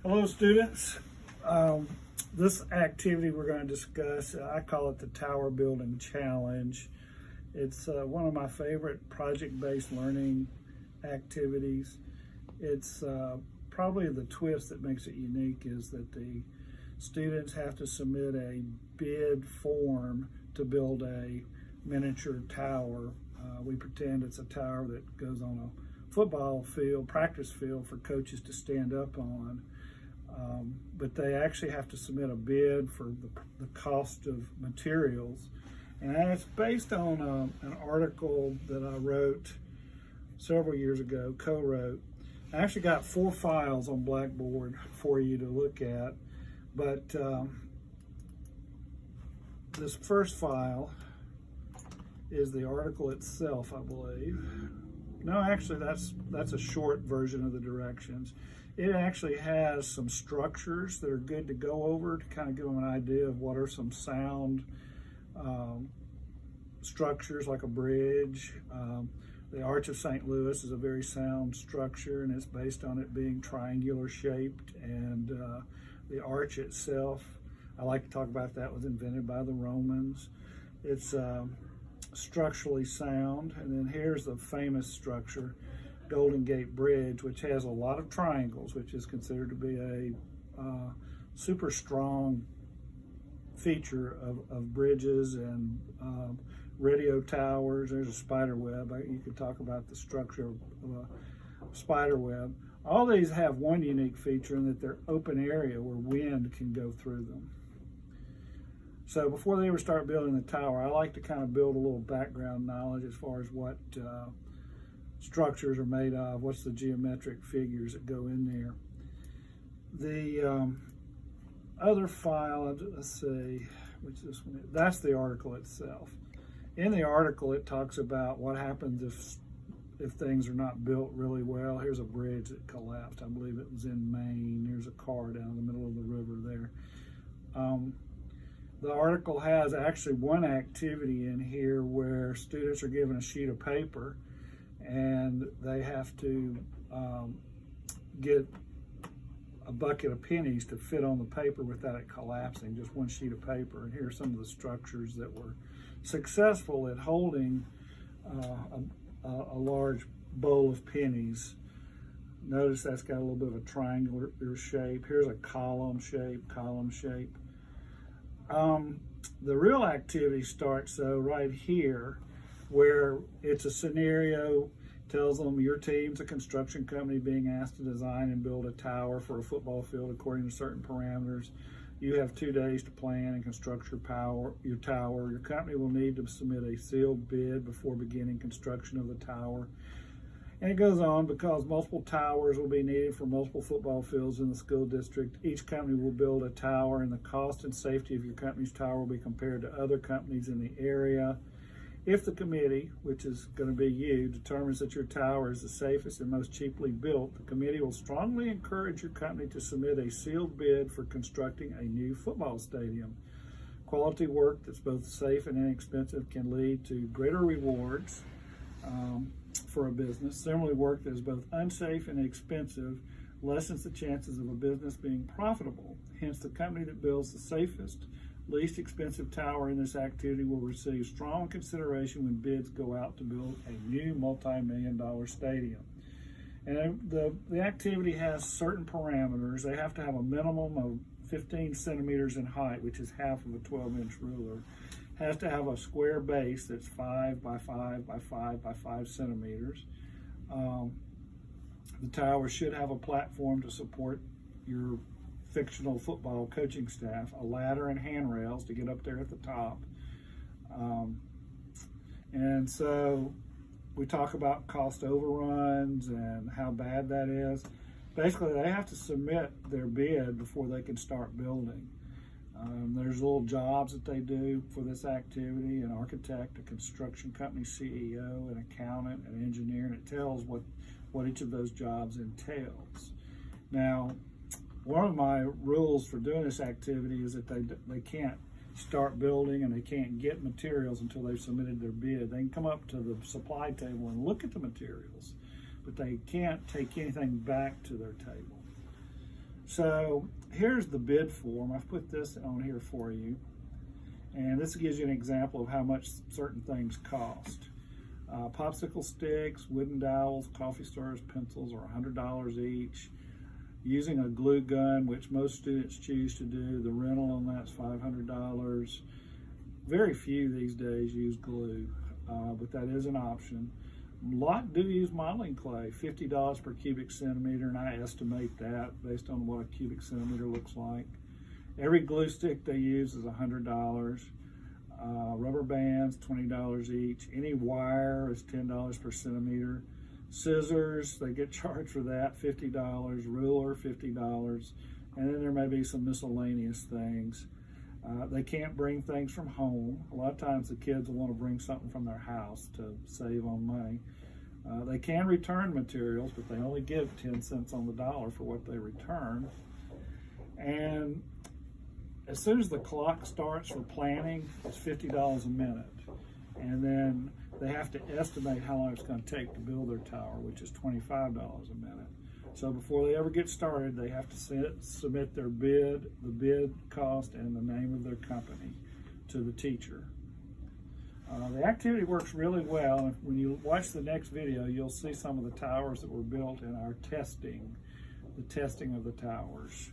Hello students. This activity we're going to discuss, I call it the Tower Building Challenge. It's one of my favorite project-based learning activities. It's probably the twist that makes it unique is that the students have to submit a bid form to build a miniature tower. We pretend it's a tower that goes on a football field, practice field for coaches to stand up on. But they actually have to submit a bid for the cost of materials. And it's based on an article that I wrote several years ago, co-wrote. I actually got 4 files on Blackboard for you to look at. But this first file is the article itself, I believe. No, actually, that's a short version of the directions. It actually has some structures that are good to go over to kind of give them an idea of what are some sound structures, like a bridge. The Arch of St. Louis is a very sound structure, and it's based on it being triangular shaped. And the arch itself, I like to talk about that, was invented by the Romans. It's structurally sound. And then here's the famous structure, Golden Gate Bridge, which has a lot of triangles, which is considered to be a super strong feature of bridges and radio towers. There's a spider web. You could talk about the structure of a spider web. All these have one unique feature in that they're open area where wind can go through them. So before they ever start building the tower, I like to kind of build a little background knowledge as far as what structures are made of, what's the geometric figures that go in there. The other file, let's see, which is this one, that's the article itself. In the article, it talks about what happens if things are not built really well. Here's a bridge that collapsed. I believe it was in Maine. There's a car down in the middle of the river there. The article has actually one activity in here where students are given a sheet of paper and they have to get a bucket of pennies to fit on the paper without it collapsing, just one sheet of paper. And here are some of the structures that were successful at holding a large bowl of pennies. Notice that's got a little bit of a triangular shape. Here's a column shape. The real activity starts though right here, where it's a scenario, tells them your team's a construction company being asked to design and build a tower for a football field according to certain parameters. You have 2 days to plan and construct your tower. Your company will need to submit a sealed bid before beginning construction of the tower. And it goes on, because multiple towers will be needed for multiple football fields in the school district. Each company will build a tower, and the cost and safety of your company's tower will be compared to other companies in the area. If the committee, which is going to be you, determines that your tower is the safest and most cheaply built, the committee will strongly encourage your company to submit a sealed bid for constructing a new football stadium. Quality work that's both safe and inexpensive can lead to greater rewards for a business. Similarly, work that is both unsafe and expensive lessens the chances of a business being profitable. Hence, the company that builds the safest, least expensive tower in this activity will receive strong consideration when bids go out to build a new multi-million-dollar stadium. And the activity has certain parameters. They have to have a minimum of 15 centimeters in height, which is half of a 12-inch ruler. Has to have a square base that's 5 by 5 by 5 by 5 centimeters. The tower should have a platform to support your fictional football coaching staff, a ladder and handrails to get up there at the top. And so we talk about cost overruns and how bad that is. Basically, they have to submit their bid before they can start building. There's little jobs that they do for this activity: an architect, a construction company CEO, an accountant, an engineer, and it tells what each of those jobs entails. Now, one of my rules for doing this activity is that they can't start building and they can't get materials until they've submitted their bid. They can come up to the supply table and look at the materials, but they can't take anything back to their table. So here's the bid form. I've put this on here for you. And this gives you an example of how much certain things cost. Popsicle sticks, wooden dowels, coffee stirrers, pencils are $100 each. Using a glue gun, which most students choose to do, the rental on that's $500. Very few these days use glue, but that is an option. A lot do use modeling clay, $50 per cubic centimeter, and I estimate that based on what a cubic centimeter looks like. Every glue stick they use is $100. Rubber bands, $20 each. Any wire is $10 per centimeter. Scissors, they get charged for that, $50. Ruler, $50. And then there may be some miscellaneous things. They can't bring things from home. A lot of times the kids will want to bring something from their house to save on money. They can return materials, but they only give 10 cents on the dollar for what they return. And as soon as the clock starts for planning, it's $50 a minute. And then they have to estimate how long it's going to take to build their tower, which is $25 a minute. So before they ever get started, they have to submit their bid, the bid cost, and the name of their company to the teacher. The activity works really well. And when you watch the next video, you'll see some of the towers that were built in our testing, the testing of the towers.